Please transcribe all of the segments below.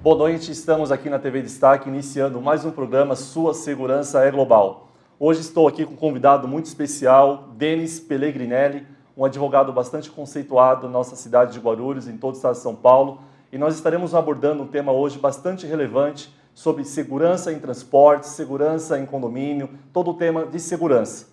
Boa noite, estamos aqui na TV Destaque iniciando mais um programa Sua Segurança é Global. Hoje estou aqui com um convidado muito especial, Denis Pellegrinelli, um advogado bastante conceituado na nossa cidade de Guarulhos, em todo o estado de São Paulo, e nós estaremos abordando um tema hoje bastante relevante sobre segurança em transporte, segurança em condomínio, todo o tema de segurança.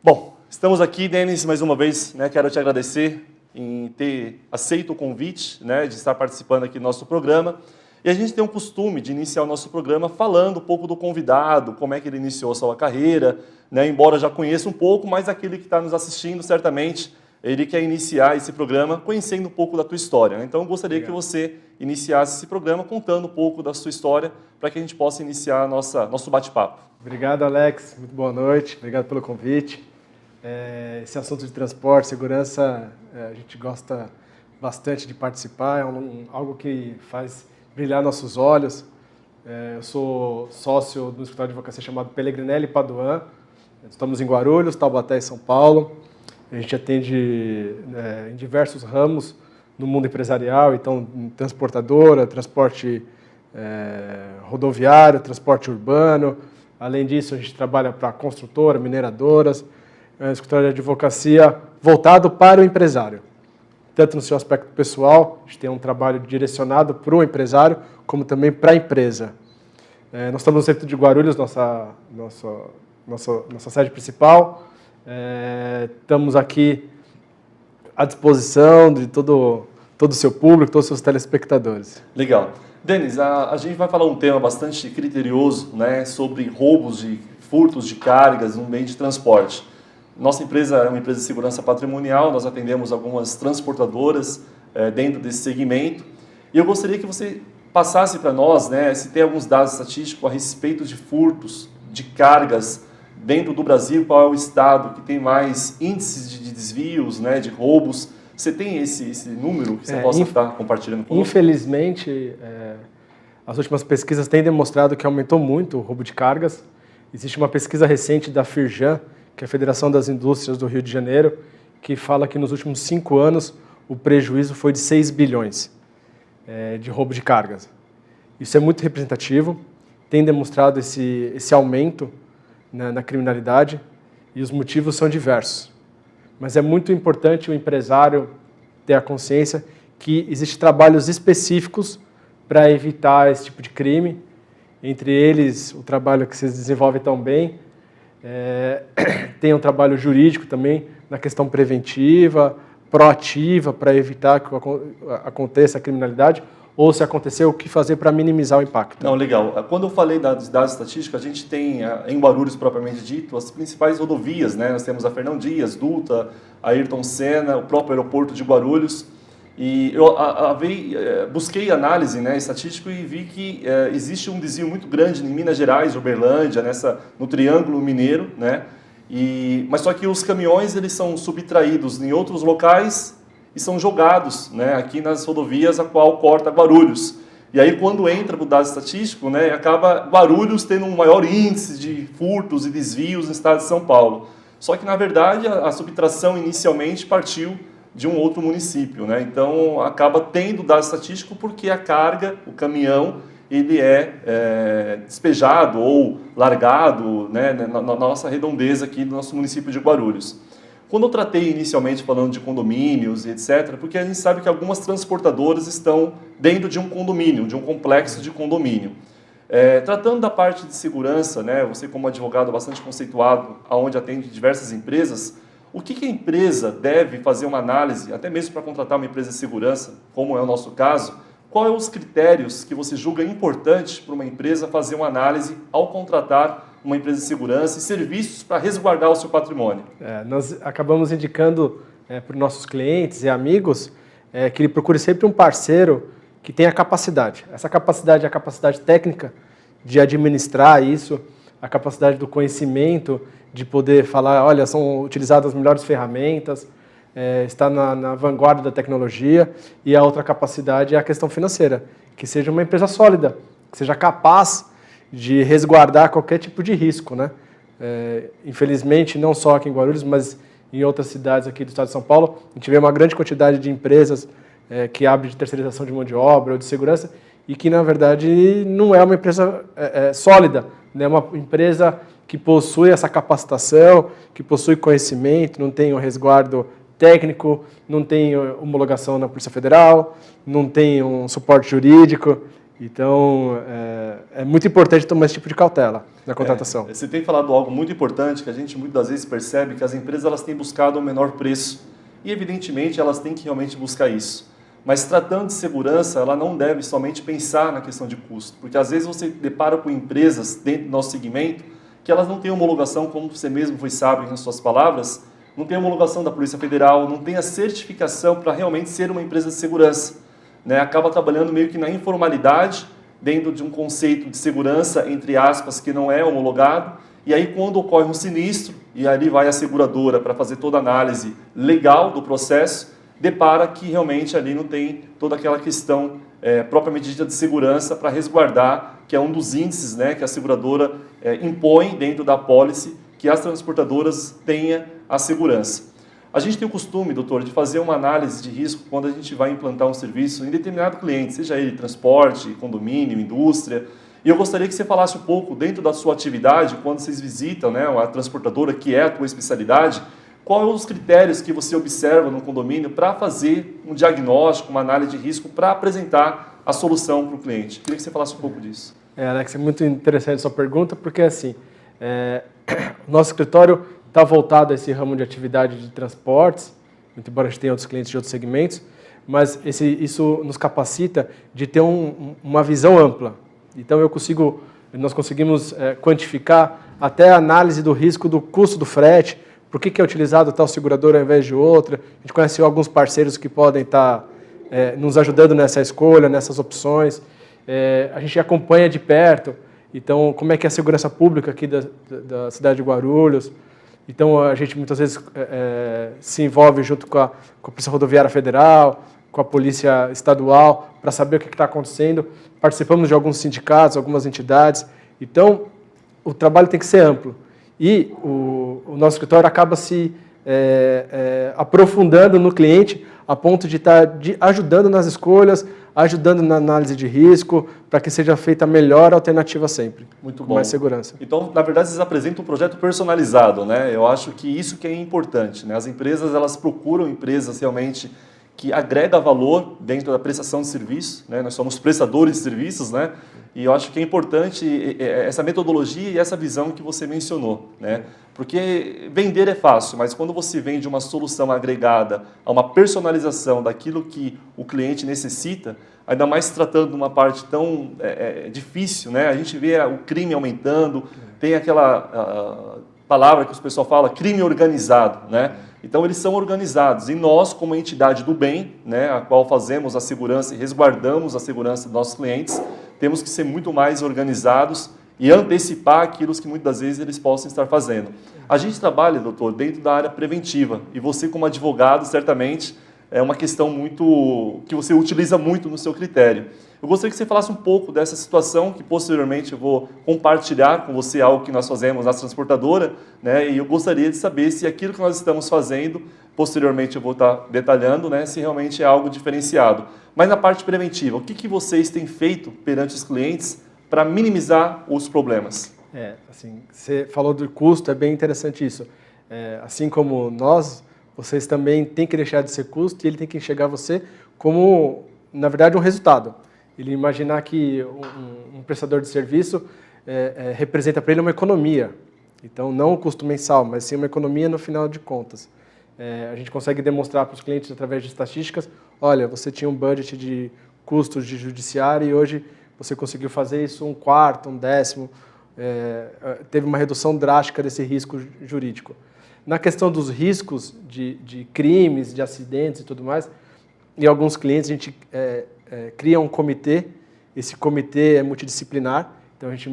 Bom, estamos aqui, Denis, mais uma vez, quero te agradecer em ter aceito o convite, de estar participando aqui do nosso programa. E a gente tem um costume de iniciar o nosso programa falando um pouco do convidado, como é que ele iniciou a sua carreira, embora já conheça um pouco, mas aquele que está nos assistindo, certamente, ele quer iniciar esse programa conhecendo um pouco da tua história. Então, eu gostaria que você iniciasse esse programa contando um pouco da sua história, para que a gente possa iniciar nosso bate-papo. Obrigado, Alex. Muito boa noite. Obrigado pelo convite. Esse assunto de transporte, segurança, a gente gosta bastante de participar, é algo que faz brilhar nossos olhos. Eu sou sócio do escritório de advocacia chamado Pellegrinelli Paduan. Estamos em Guarulhos, Taubaté e São Paulo. A gente atende em diversos ramos no mundo empresarial, então transportadora, transporte rodoviário, transporte urbano. Além disso, a gente trabalha para construtora, mineradoras. É um escritório de advocacia voltado para o empresário. Tanto no seu aspecto pessoal, a gente tem um trabalho direcionado para o empresário, como também para a empresa. Nós estamos no centro de Guarulhos, nossa sede principal. Estamos aqui à disposição de todo o seu público, todos os seus telespectadores. Legal. Denis, a gente vai falar um tema bastante criterioso, sobre roubos e furtos de cargas no meio de transporte. Nossa empresa é uma empresa de segurança patrimonial, nós atendemos algumas transportadoras dentro desse segmento. E eu gostaria que você passasse para nós, se tem alguns dados estatísticos a respeito de furtos de cargas dentro do Brasil, qual é o estado que tem mais índices de desvios, de roubos. Você tem esse número que você possa estar compartilhando conosco? Infelizmente, as últimas pesquisas têm demonstrado que aumentou muito o roubo de cargas. Existe uma pesquisa recente da Firjan, que é a Federação das Indústrias do Rio de Janeiro, que fala que nos últimos 5 anos o prejuízo foi de 6 bilhões de roubo de cargas. Isso é muito representativo, tem demonstrado esse aumento na criminalidade e os motivos são diversos. Mas é muito importante o empresário ter a consciência que existem trabalhos específicos para evitar esse tipo de crime, entre eles o trabalho que vocês desenvolvem tão bem. Tem um trabalho jurídico também na questão preventiva, proativa, para evitar que aconteça a criminalidade, ou se acontecer, o que fazer para minimizar o impacto. Não, legal. Quando eu falei dos dados estatísticos, a gente tem em Guarulhos propriamente dito as principais rodovias, Nós temos a Fernão Dias, Dutra, Ayrton Senna, o próprio aeroporto de Guarulhos. E eu busquei análise estatística e vi que existe um desvio muito grande em Minas Gerais, Uberlândia, no Triângulo Mineiro, mas só que os caminhões eles são subtraídos em outros locais e são jogados aqui nas rodovias a qual corta Guarulhos. E aí quando entra para o dado estatístico, acaba Guarulhos tendo um maior índice de furtos e desvios no estado de São Paulo. Só que na verdade a subtração inicialmente partiu de um outro município, Então acaba tendo dado estatístico porque a carga, o caminhão, ele é despejado ou largado na nossa redondeza aqui do nosso município de Guarulhos. Quando eu tratei inicialmente falando de condomínios e etc., porque a gente sabe que algumas transportadoras estão dentro de um condomínio, de um complexo de condomínio. Tratando da parte de segurança, você como advogado bastante conceituado, onde atende diversas empresas, o que a empresa deve fazer uma análise, até mesmo para contratar uma empresa de segurança, como é o nosso caso, quais são os critérios que você julga importantes para uma empresa fazer uma análise ao contratar uma empresa de segurança e serviços para resguardar o seu patrimônio? Nós acabamos indicando para os nossos clientes e amigos que ele procure sempre um parceiro que tenha capacidade. Essa capacidade é a capacidade técnica de administrar isso, a capacidade do conhecimento, de poder falar, olha, são utilizadas as melhores ferramentas, está na vanguarda da tecnologia, e a outra capacidade é a questão financeira, que seja uma empresa sólida, que seja capaz de resguardar qualquer tipo de risco, Infelizmente, não só aqui em Guarulhos, mas em outras cidades aqui do estado de São Paulo, a gente vê uma grande quantidade de empresas que abrem de terceirização de mão de obra ou de segurança, e que, na verdade, não é uma empresa sólida, né? É uma empresa que possui essa capacitação, que possui conhecimento, não tem um resguardo técnico, não tem homologação na Polícia Federal, não tem um suporte jurídico. Então, é muito importante tomar esse tipo de cautela na contratação. Você tem falado algo muito importante, que a gente muitas das vezes percebe que as empresas elas têm buscado o menor preço. E, evidentemente, elas têm que realmente buscar isso. Mas, tratando de segurança, ela não deve somente pensar na questão de custo. Porque, às vezes, você depara com empresas dentro do nosso segmento que elas não têm homologação, como você mesmo foi sábio nas suas palavras, não tem homologação da Polícia Federal, não tem a certificação para realmente ser uma empresa de segurança. Né? Acaba trabalhando meio que na informalidade, dentro de um conceito de segurança, entre aspas, que não é homologado, e aí quando ocorre um sinistro, e ali vai a seguradora para fazer toda a análise legal do processo, depara que realmente ali não tem toda aquela questão propriamente dita de segurança para resguardar, que é um dos índices, né, que a seguradora impõe dentro da apólice, que as transportadoras tenham a segurança. A gente tem o costume, doutor, de fazer uma análise de risco quando a gente vai implantar um serviço em determinado cliente, seja ele transporte, condomínio, indústria. E eu gostaria que você falasse um pouco, dentro da sua atividade, quando vocês visitam, né, a transportadora, que é a tua especialidade, quais são os critérios que você observa no condomínio para fazer um diagnóstico, uma análise de risco, para apresentar a solução para o cliente? Queria que você falasse um pouco disso. Alex, é muito interessante a sua pergunta, porque assim, o nosso escritório está voltado a esse ramo de atividade de transportes, muito embora a gente tenha outros clientes de outros segmentos, mas isso nos capacita de ter uma visão ampla. Então nós conseguimos quantificar até a análise do risco do custo do frete, por que é utilizado tal seguradora ao invés de outra. A gente conhece alguns parceiros que podem estar nos ajudando nessa escolha, nessas opções. A gente acompanha de perto, então, como é que é a segurança pública aqui da cidade de Guarulhos. Então, a gente muitas vezes se envolve junto com a Polícia Rodoviária Federal, com a Polícia Estadual, para saber o que está acontecendo. Participamos de alguns sindicatos, algumas entidades. Então, o trabalho tem que ser amplo. E o nosso escritório acaba se aprofundando no cliente a ponto de estar ajudando nas escolhas, ajudando na análise de risco, para que seja feita a melhor alternativa sempre. Muito bom. Com mais segurança. Então, na verdade, vocês apresentam um projeto personalizado, né? Eu acho que isso que é importante, né? As empresas, elas procuram empresas realmente que agrega valor dentro da prestação de serviço, né? Nós somos prestadores de serviços, né? E eu acho que é importante essa metodologia e essa visão que você mencionou, né? Porque vender é fácil, mas quando você vende uma solução agregada a uma personalização daquilo que o cliente necessita, ainda mais tratando de uma parte tão difícil, né? A gente vê o crime aumentando, tem aquela palavra que o pessoal fala, crime organizado, né? Então, eles são organizados e nós, como entidade do bem, né, a qual fazemos a segurança e resguardamos a segurança dos nossos clientes, temos que ser muito mais organizados e antecipar aquilo que muitas das vezes eles possam estar fazendo. A gente trabalha, doutor, dentro da área preventiva e você, como advogado, certamente é uma questão que você utiliza muito no seu critério. Eu gostaria que você falasse um pouco dessa situação, que posteriormente eu vou compartilhar com você algo que nós fazemos na transportadora, né? E eu gostaria de saber se aquilo que nós estamos fazendo, posteriormente eu vou estar detalhando, né? Se realmente é algo diferenciado. Mas na parte preventiva, o que vocês têm feito perante os clientes para minimizar os problemas? Assim, você falou do custo, é bem interessante isso. Assim como nós, vocês também têm que deixar de ser custo e ele tem que enxergar você como, na verdade, um resultado. Ele imaginar que um prestador de serviço representa para ele uma economia. Então, não o custo mensal, mas sim uma economia no final de contas. A gente consegue demonstrar para os clientes, através de estatísticas, olha, você tinha um budget de custos de judiciário e hoje você conseguiu fazer isso 1/4, 1/10, teve uma redução drástica desse risco jurídico. Na questão dos riscos de crimes, de acidentes e tudo mais, em alguns clientes a gente cria um comitê, esse comitê é multidisciplinar, então a gente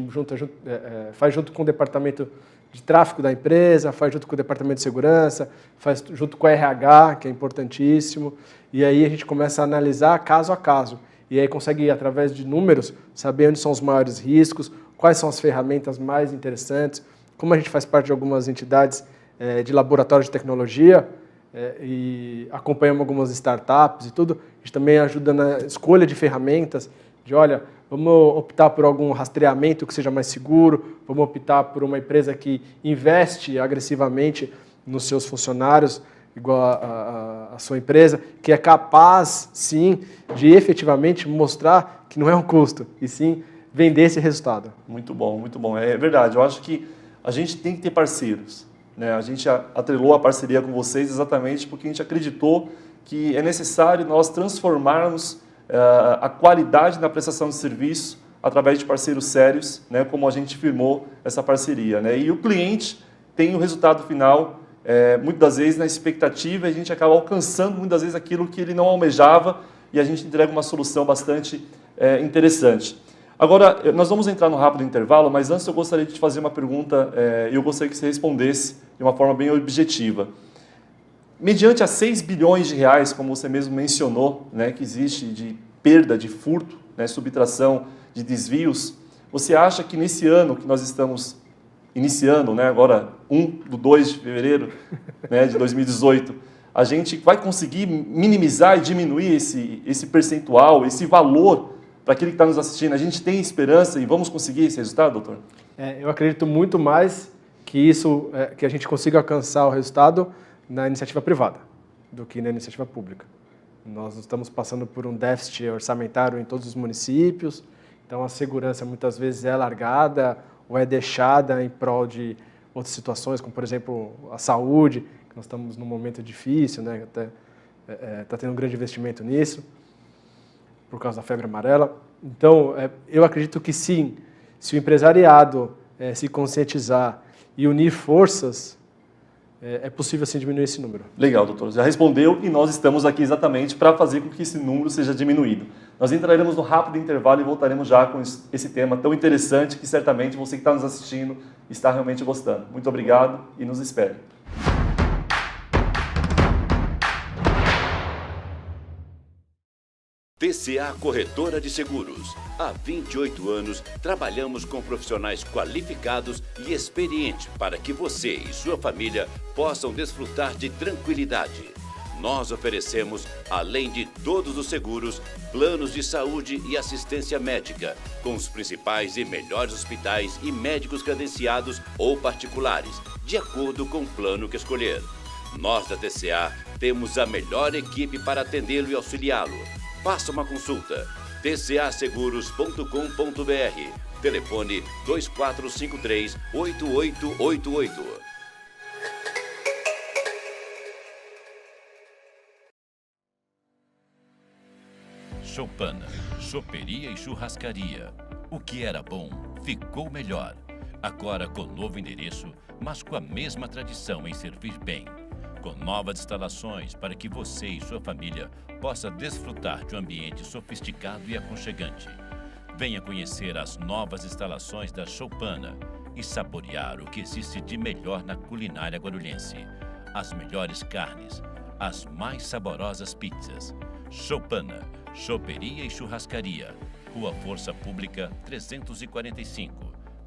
faz junto com o departamento de tráfego da empresa, faz junto com o departamento de segurança, faz junto com o RH, que é importantíssimo, e aí a gente começa a analisar caso a caso, e aí consegue, através de números, saber onde são os maiores riscos, quais são as ferramentas mais interessantes, como a gente faz parte de algumas entidades de laboratório de tecnologia, e acompanhamos algumas startups e tudo, a gente também ajuda na escolha de ferramentas de olha, vamos optar por algum rastreamento que seja mais seguro, vamos optar por uma empresa que investe agressivamente nos seus funcionários, igual a sua empresa, que é capaz, sim, de efetivamente mostrar que não é um custo, e sim vender esse resultado. Muito bom, muito bom. É verdade, eu acho que a gente tem que ter parceiros, né? A gente atrelou a parceria com vocês exatamente porque a gente acreditou que é necessário nós transformarmos a qualidade na prestação de serviço através de parceiros sérios, né? Como a gente firmou essa parceria, né? E o cliente tem o resultado final, muitas das vezes na expectativa, a gente acaba alcançando muitas vezes aquilo que ele não almejava e a gente entrega uma solução bastante interessante. Agora, nós vamos entrar no rápido intervalo, mas antes eu gostaria de te fazer uma pergunta e eu gostaria que você respondesse de uma forma bem objetiva. Mediante a 6 bilhões de reais, como você mesmo mencionou, né, que existe de perda, de furto, né, subtração, de desvios, você acha que nesse ano que nós estamos iniciando, né, agora 2 de fevereiro, né, de 2018, a gente vai conseguir minimizar e diminuir esse percentual, esse valor para aquele que está nos assistindo? A gente tem esperança e vamos conseguir esse resultado, doutor? Eu acredito muito mais que isso, que a gente consiga alcançar o resultado na iniciativa privada do que na iniciativa pública. Nós estamos passando por um déficit orçamentário em todos os municípios, então a segurança muitas vezes é largada ou é deixada em prol de outras situações, como por exemplo a saúde, que nós estamos num momento difícil, né? Até está tendo um grande investimento nisso, por causa da febre amarela. Então, eu acredito que sim, se o empresariado se conscientizar e unir forças, é possível sim diminuir esse número. Legal, doutor. Já respondeu e nós estamos aqui exatamente para fazer com que esse número seja diminuído. Nós entraremos no rápido intervalo e voltaremos já com esse tema tão interessante que certamente você que está nos assistindo está realmente gostando. Muito obrigado e nos espere. TCA Corretora de Seguros. Há 28 anos, trabalhamos com profissionais qualificados e experientes para que você e sua família possam desfrutar de tranquilidade. Nós oferecemos, além de todos os seguros, planos de saúde e assistência médica, com os principais e melhores hospitais e médicos credenciados ou particulares, de acordo com o plano que escolher. Nós da TCA temos a melhor equipe para atendê-lo e auxiliá-lo. Faça uma consulta. tcaseguros.com.br. Telefone 2453-8888. Choupana, choperia e churrascaria. O que era bom ficou melhor. Agora com novo endereço, mas com a mesma tradição em servir bem. Com novas instalações para que você e sua família possa desfrutar de um ambiente sofisticado e aconchegante. Venha conhecer as novas instalações da Choupana e saborear o que existe de melhor na culinária guarulhense. As melhores carnes, as mais saborosas pizzas. Choupana, choperia e churrascaria. Rua Força Pública 345.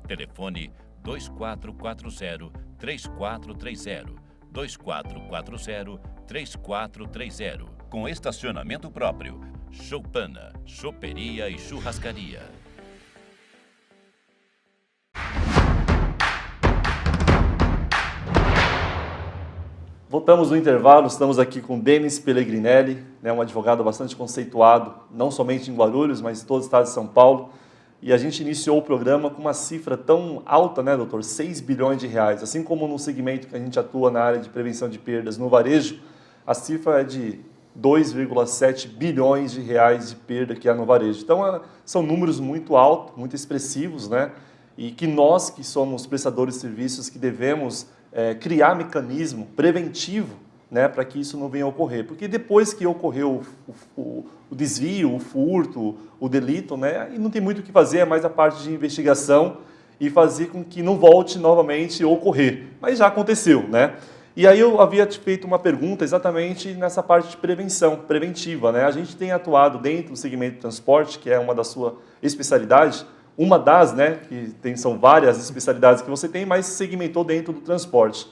Telefone 2440-3430. 2440-3430. Com estacionamento próprio. Choupana, choperia e churrascaria. Voltamos no intervalo, estamos aqui com Denis Pellegrinelli, né, um advogado bastante conceituado, não somente em Guarulhos, mas em todo o estado de São Paulo. E a gente iniciou o programa com uma cifra tão alta, né, doutor? 6 bilhões de reais. Assim como no segmento que a gente atua na área de prevenção de perdas no varejo, a cifra é de 2,7 bilhões de reais de perda que há no varejo. Então, são números muito altos, muito expressivos, né? E que nós, que somos prestadores de serviços, que devemos criar mecanismo preventivo, né, para que isso não venha a ocorrer. Porque depois que ocorreu o desvio, o furto, o delito, né, e não tem muito o que fazer, é mais a parte de investigação e fazer com que não volte novamente a ocorrer. Mas já aconteceu, né? E aí eu havia te feito uma pergunta exatamente nessa parte de prevenção, preventiva, né? A gente tem atuado dentro do segmento de transporte, que é uma da sua especialidade, uma das, né, são várias especialidades que você tem, mas segmentou dentro do transporte.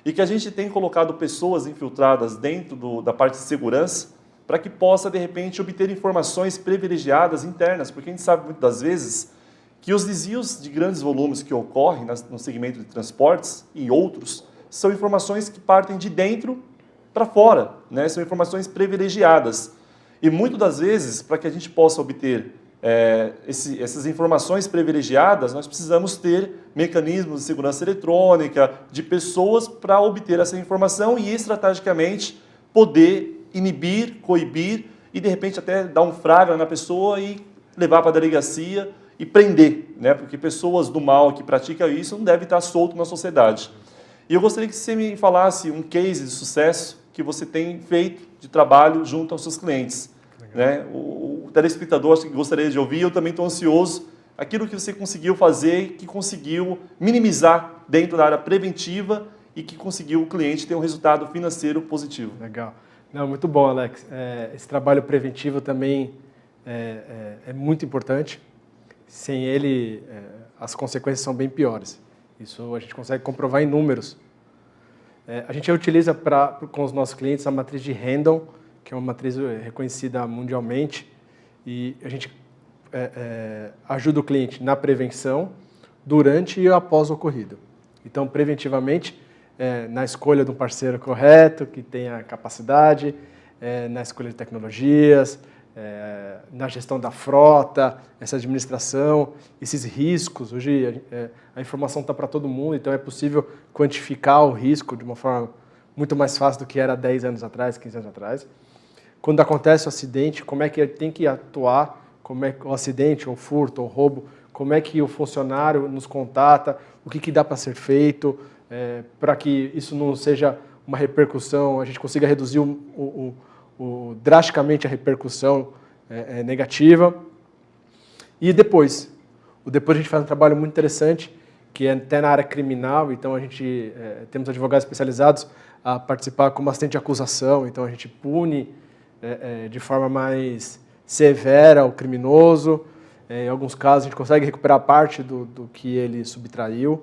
E que a gente tem colocado pessoas infiltradas dentro da parte de segurança, para que possa, de repente, obter informações privilegiadas internas, porque a gente sabe muitas das vezes que os desvios de grandes volumes que ocorrem no segmento de transportes e outros são informações que partem de dentro para fora, né? São informações privilegiadas. E muitas das vezes, para que a gente possa obter essas informações privilegiadas, nós precisamos ter mecanismos de segurança eletrônica, de pessoas para obter essa informação e, estrategicamente, poder inibir, coibir e, de repente, até dar um flagra na pessoa e levar para a delegacia e prender, né? Porque pessoas do mal que praticam isso não devem estar soltas na sociedade. E eu gostaria que você me falasse um case de sucesso que você tem feito de trabalho junto aos seus clientes. Né? O telespectador acho que gostaria de ouvir, eu também estou ansioso, aquilo que você conseguiu fazer, que conseguiu minimizar dentro da área preventiva e que conseguiu o cliente ter um resultado financeiro positivo. Legal. Não, muito bom, Alex. Esse trabalho preventivo também é muito importante. Sem ele, as consequências são bem piores. Isso a gente consegue comprovar em números. A gente utiliza com os nossos clientes a matriz de Hendon, que é uma matriz reconhecida mundialmente, e a gente ajuda o cliente na prevenção, durante e após o ocorrido. Então, preventivamente, na escolha de um parceiro correto, que tenha capacidade, na escolha de tecnologias, na gestão da frota, essa administração, esses riscos. Hoje a informação está para todo mundo, então é possível quantificar o risco de uma forma muito mais fácil do que era 10 anos atrás, 15 anos atrás. Quando acontece o acidente, como é que ele tem que atuar, como é que o acidente, ou furto, ou roubo, como é que o funcionário nos contata, o que dá para ser feito, para que isso não seja uma repercussão, a gente consiga reduzir drasticamente a repercussão negativa. E depois a gente faz um trabalho muito interessante, que é até na área criminal, então a gente temos advogados especializados a participar como assistente de acusação, então a gente pune de forma mais severa o criminoso. Em alguns casos, a gente consegue recuperar parte do que ele subtraiu.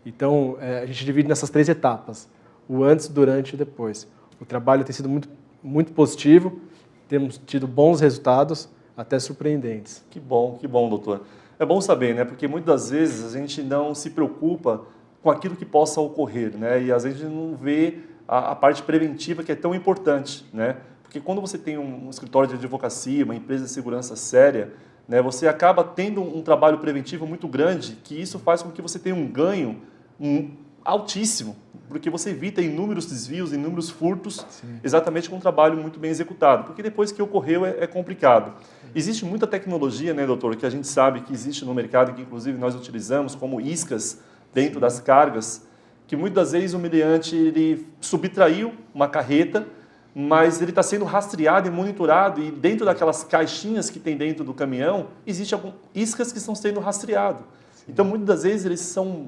Então, a gente divide nessas 3 etapas, o antes, durante e depois. O trabalho tem sido muito, muito positivo, temos tido bons resultados, até surpreendentes. Que bom, doutor. É bom saber, né? Porque muitas das vezes a gente não se preocupa com aquilo que possa ocorrer, né? E às vezes a gente não vê a parte preventiva que é tão importante, né? Porque quando você tem um escritório de advocacia, uma empresa de segurança séria, né, você acaba tendo um trabalho preventivo muito grande, que isso faz com que você tenha um ganho altíssimo, porque você evita inúmeros desvios, inúmeros furtos, sim, exatamente com um trabalho muito bem executado, porque depois que ocorreu é complicado. Existe muita tecnologia, né, doutor, que a gente sabe que existe no mercado, que inclusive nós utilizamos, como iscas dentro das cargas, que muitas das vezes o meliante ele subtraiu uma carreta, mas ele está sendo rastreado e monitorado, e dentro daquelas caixinhas que tem dentro do caminhão, existem iscas que estão sendo rastreadas. Então, muitas das vezes, eles são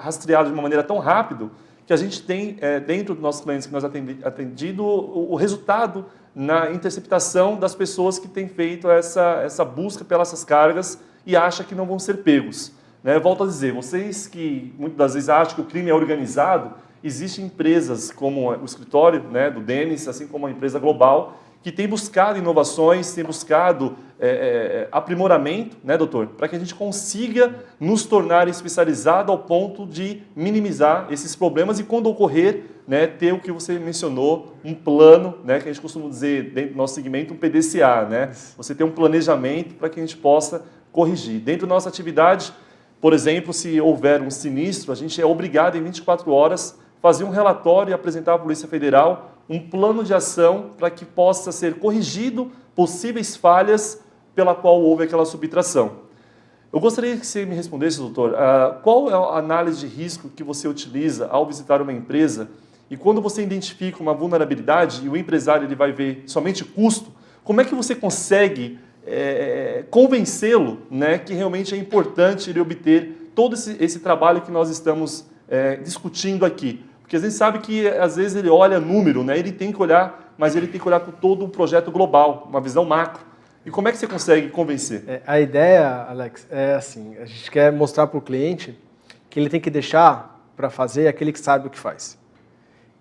rastreados de uma maneira tão rápida que a gente tem, dentro dos nossos clientes que nós atendido, o resultado na interceptação das pessoas que têm feito essa busca pelas essas cargas e acham que não vão ser pegos. Né? Volto a dizer, vocês que muitas das vezes acham que o crime é organizado, existem empresas como o escritório, né, do Denis, assim como a empresa global, que tem buscado inovações, tem buscado aprimoramento, né, doutor, para que a gente consiga nos tornar especializados ao ponto de minimizar esses problemas e, quando ocorrer, né, ter o que você mencionou, um plano, né, que a gente costuma dizer dentro do nosso segmento, um PDCA, né? Você ter um planejamento para que a gente possa corrigir. Dentro da nossa atividade, por exemplo, se houver um sinistro, a gente é obrigado em 24 horas fazer um relatório e apresentar à Polícia Federal um plano de ação para que possa ser corrigido possíveis falhas pela qual houve aquela subtração. Eu gostaria que você me respondesse, doutor, qual é a análise de risco que você utiliza ao visitar uma empresa e quando você identifica uma vulnerabilidade e o empresário ele vai ver somente custo, como é que você consegue convencê-lo, né, que realmente é importante ele obter todo esse trabalho que nós estamos discutindo aqui? Porque a gente sabe que, às vezes, ele olha número, né? Ele tem que olhar, mas ele tem que olhar com todo o projeto global, uma visão macro. E como é que você consegue convencer? A ideia, Alex, é assim, a gente quer mostrar para o cliente que ele tem que deixar para fazer aquele que sabe o que faz.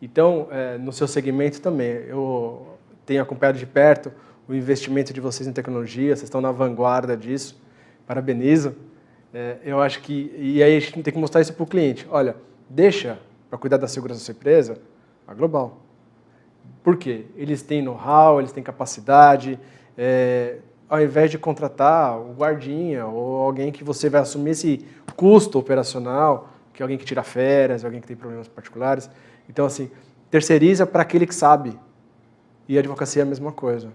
Então, no seu segmento também, tenho acompanhado de perto o investimento de vocês em tecnologia, vocês estão na vanguarda disso, parabenizo. Eu acho que, e aí a gente tem que mostrar isso para o cliente. Olha, deixa para cuidar da segurança da sua empresa a Global. Por quê? Eles têm know-how, eles têm capacidade, ao invés de contratar o guardinha ou alguém que você vai assumir esse custo operacional, que é alguém que tira férias, alguém que tem problemas particulares. Então, assim, terceiriza para aquele que sabe. E a advocacia é a mesma coisa.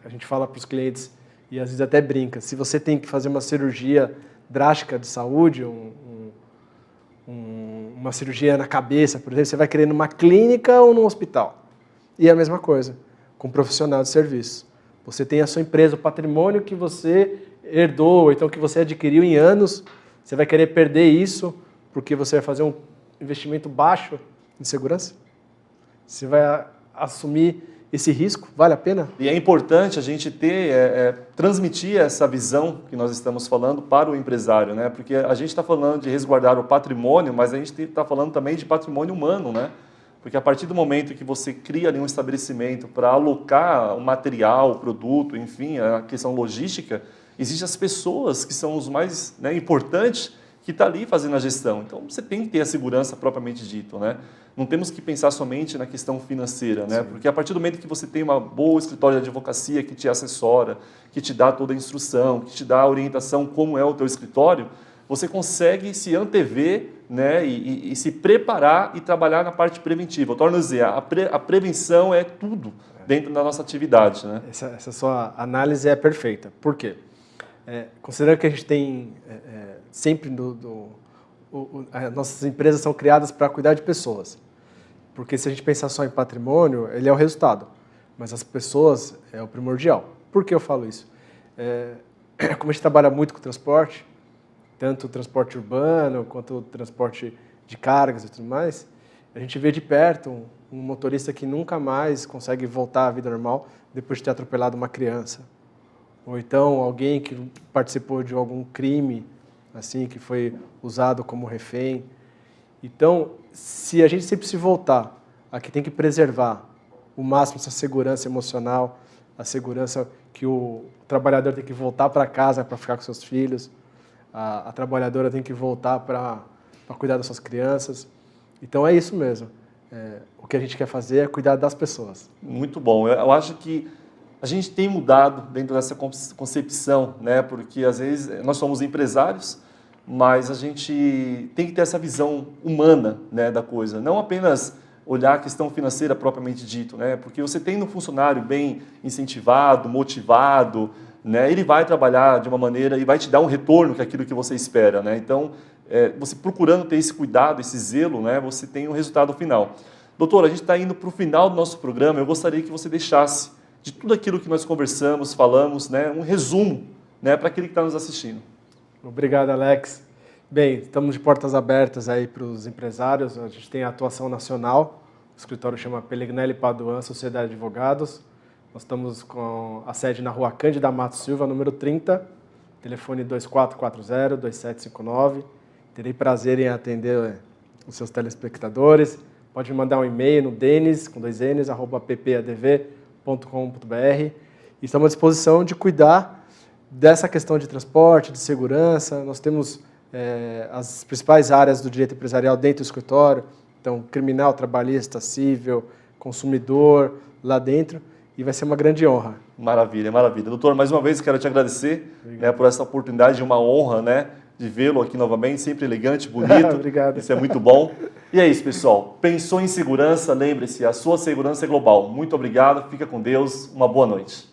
A gente fala para os clientes, e às vezes até brinca, se você tem que fazer uma cirurgia drástica de saúde, uma cirurgia na cabeça, por exemplo, você vai querer numa clínica ou num hospital. E é a mesma coisa, com um profissional de serviço. Você tem a sua empresa, o patrimônio que você herdou, então que você adquiriu em anos, você vai querer perder isso porque você vai fazer um investimento baixo em segurança? Você vai assumir esse risco? Vale a pena? E é importante a gente transmitir essa visão que nós estamos falando para o empresário, né? Porque a gente está falando de resguardar o patrimônio, mas a gente está falando também de patrimônio humano, né? Porque a partir do momento que você cria ali um estabelecimento para alocar o material, o produto, enfim, a questão logística, existem as pessoas que são os mais, né, importantes que estão ali fazendo a gestão. Então, você tem que ter a segurança propriamente dito, né? Não temos que pensar somente na questão financeira, né? Porque a partir do momento que você tem uma boa escritório de advocacia que te assessora, que te dá toda a instrução, que te dá a orientação como é o teu escritório, você consegue se antever, né, e se preparar e trabalhar na parte preventiva. Eu torno a dizer, a prevenção é tudo dentro da nossa atividade, né? Essa sua análise é perfeita. Por quê? Considerando que a gente tem sempre as nossas empresas são criadas para cuidar de pessoas. Porque se a gente pensar só em patrimônio, ele é o resultado. Mas as pessoas é o primordial. Por que eu falo isso? Como a gente trabalha muito com transporte, tanto o transporte urbano quanto o transporte de cargas e tudo mais, a gente vê de perto um motorista que nunca mais consegue voltar à vida normal depois de ter atropelado uma criança. Ou então alguém que participou de algum crime, assim, que foi usado como refém. Então, se a gente sempre se voltar a que tem que preservar o máximo essa segurança emocional, a segurança que o trabalhador tem que voltar para casa para ficar com seus filhos, a trabalhadora tem que voltar para cuidar das suas crianças. Então é isso mesmo. O que a gente quer fazer é cuidar das pessoas. Muito bom. Eu acho que a gente tem mudado dentro dessa concepção, né? Porque às vezes nós somos empresários, mas a gente tem que ter essa visão humana, né, da coisa. Não apenas olhar a questão financeira propriamente dito, né? Porque você tem um funcionário bem incentivado, motivado, né, ele vai trabalhar de uma maneira e vai te dar um retorno que é aquilo que você espera, né? Então, você procurando ter esse cuidado, esse zelo, né, você tem um resultado final. Doutor, a gente está indo para o final do nosso programa. Eu gostaria que você deixasse de tudo aquilo que nós conversamos, falamos, né, um resumo, né, para aquele que está nos assistindo. Obrigado, Alex. Bem, estamos de portas abertas aí para os empresários. A gente tem a atuação nacional. O escritório chama Pellegnelli Paduan Sociedade de Advogados. Nós estamos com a sede na Rua Cândida Matos Silva, número 30, telefone 2440-2759. Terei prazer em atender os seus telespectadores. Pode me mandar um e-mail no denis, com 2 N's, @ppadv.com.br. E estamos à disposição de cuidar dessa questão de transporte, de segurança. Nós temos as principais áreas do direito empresarial dentro do escritório. Então, criminal, trabalhista, civil, consumidor, lá dentro. E vai ser uma grande honra. Maravilha, maravilha. Doutor, mais uma vez quero te agradecer, né, por essa oportunidade, uma honra, né, de vê-lo aqui novamente, sempre elegante, bonito. Obrigado. Isso é muito bom. E é isso, pessoal. Pensou em segurança? Lembre-se, a sua segurança é global. Muito obrigado, fica com Deus, uma boa noite.